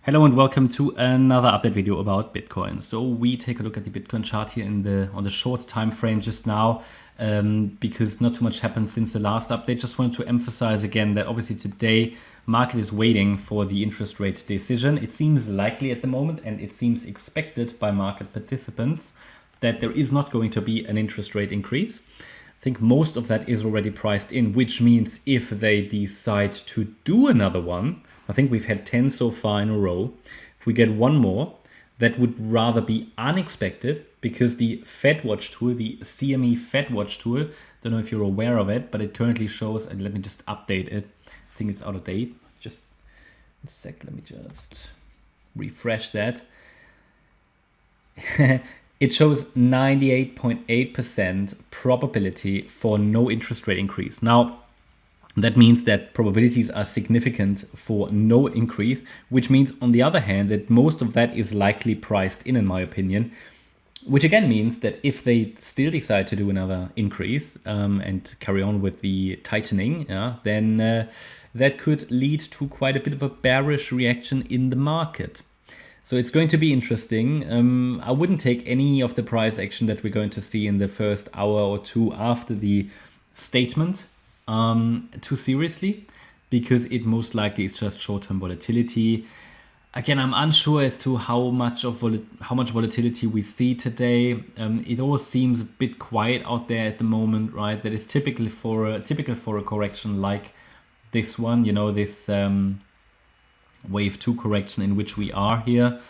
Hello and welcome to another update video about Bitcoin. So we take a look at the Bitcoin chart here on the short time frame just now, because not too much happened since the last update. Just wanted to emphasize again that obviously today market is waiting for the interest rate decision. It seems likely at the moment, and it seems expected by market participants, that there is not going to be an interest rate increase. I think most of that is already priced in, which means if they decide to do another one, I think we've had 10 so far in a row. If we get one more, that would rather be unexpected, because the FedWatch tool, the CME FedWatch tool, don't know if you're aware of it, but it currently shows, and let me just update it. I think it's out of date. Just a sec, let me just refresh that. It shows 98.8% probability for no interest rate increase. Now, that means that probabilities are significant for no increase, which means, on the other hand, that most of that is likely priced in my opinion, which again means that if they still decide to do another increase and carry on with the tightening, then that could lead to quite a bit of a bearish reaction in the market. So it's going to be interesting. I wouldn't take any of the price action that we're going to see in the first hour or two after the statement too seriously, because it most likely is just short-term volatility. Again, I'm unsure as to how much volatility we see today. It all seems a bit quiet out there at the moment, right? That is typical for a correction like this one, this wave 2 correction in which we are here.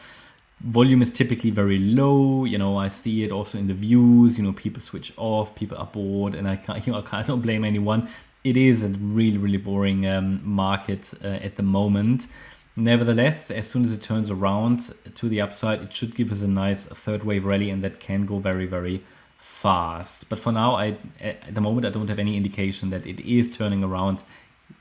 Volume is typically very low. I see it also in the views. People switch off, people are bored, and I don't blame anyone. It is a really, really boring market at the moment. Nevertheless, as soon as it turns around to the upside, it should give us a nice third wave rally, and that can go very, very fast. But for now, at the moment, I don't have any indication that it is turning around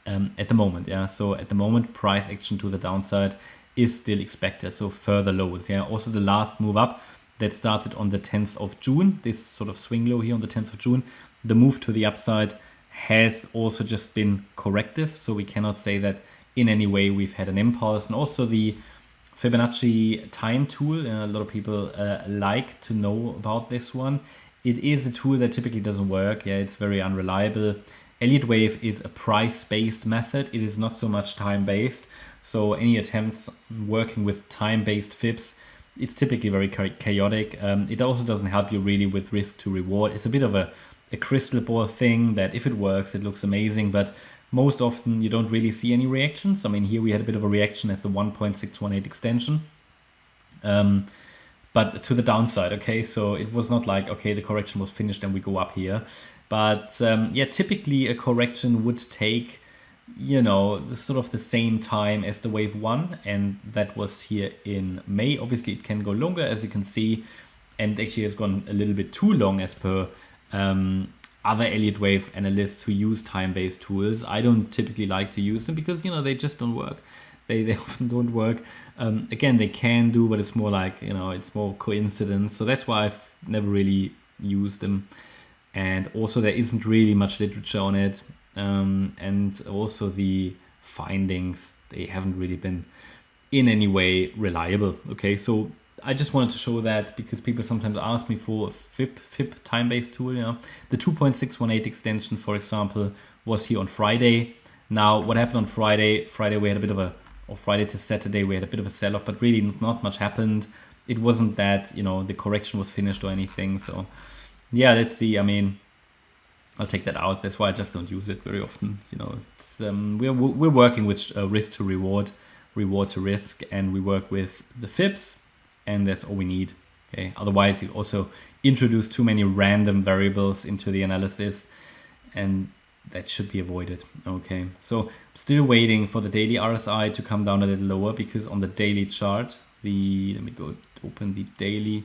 at the moment. So at the moment, price action to the downside is still expected, so further lows. Also the last move up that started on the 10th of June, this sort of swing low here on the 10th of June, the move to the upside has also just been corrective, so we cannot say that in any way we've had an impulse. And also the Fibonacci time tool, a lot of people like to know about this one. It is a tool that typically doesn't work. It's very unreliable. Elliott Wave is a price-based method. It is not so much time-based. So any attempts working with time-based fibs, it's typically very chaotic. It also doesn't help you really with risk to reward. It's a bit of a crystal ball thing that if it works, it looks amazing, but most often you don't really see any reactions. I mean, here we had a bit of a reaction at the 1.618 extension, but to the downside, okay? So it was not like, okay, the correction was finished and we go up here. But typically a correction would take sort of the same time as the wave 1, and that was here in May. Obviously it can go longer, as you can see, and actually has gone a little bit too long as per other Elliott Wave analysts who use time-based tools. I don't typically like to use them because they just don't work. They often don't work. Again, they can do, but it's more like it's more coincidence. So that's why I've never really used them. And also there isn't really much literature on it. And also the findings, they haven't really been in any way reliable. Okay, so I just wanted to show that because people sometimes ask me for a fib time-based tool. The 2.618 extension, for example, was here on Friday. Now, what happened on Friday? Friday we had a bit of or Friday to Saturday we had a bit of a sell-off, but really not much happened. It wasn't that the correction was finished or anything. So yeah, let's see. I mean, I'll take that out. That's why I just don't use it very often. It's we're working with risk to reward to risk, and we work with the fibs, and that's all we need. Okay. Otherwise, you also introduce too many random variables into the analysis, and that should be avoided. Okay. So still waiting for the daily RSI to come down a little lower, because on the daily chart, let me go open the daily.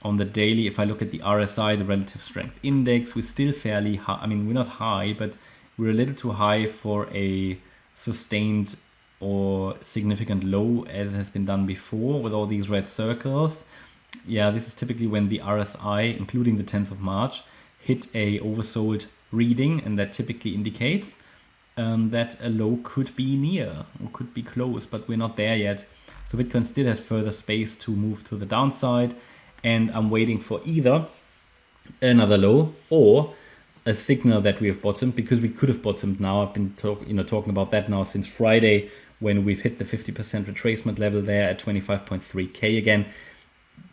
On the daily, if I look at the RSI, the relative strength index, we're still fairly high. I mean, we're not high, but we're a little too high for a sustained or significant low, as it has been done before with all these red circles. This is typically when the RSI, including the 10th of March, hit a oversold reading, and that typically indicates that a low could be near or could be close, but we're not there yet. So Bitcoin still has further space to move to the downside, and I'm waiting for either another low or a signal that we have bottomed, because we could have bottomed now. I've been talking about that now since Friday, when we've hit the 50% retracement level there at 25.3k again.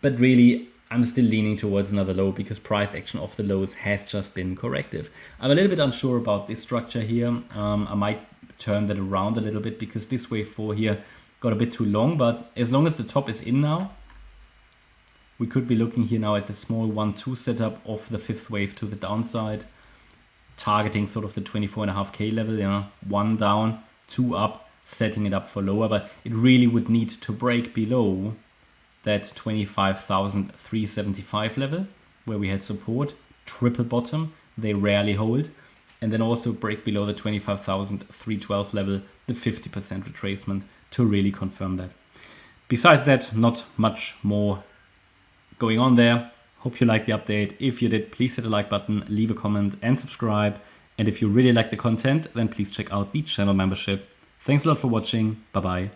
But really, I'm still leaning towards another low, because price action off the lows has just been corrective. I'm a little bit unsure about this structure here. I might turn that around a little bit, because this wave 4 here got a bit too long, but as long as the top is in now, we could be looking here now at the small 1-2 setup of the fifth wave to the downside, targeting sort of the 24.5k level, 1 down, 2 up, setting it up for lower. But it really would need to break below that 25,375 level where we had support, triple bottom, they rarely hold, and then also break below the 25,312 level, the 50% retracement, to really confirm that. Besides that, not much more going on there. Hope you liked the update. If you did, please hit the like button, leave a comment and subscribe. And if you really like the content, then please check out the channel membership. Thanks a lot for watching. Bye bye.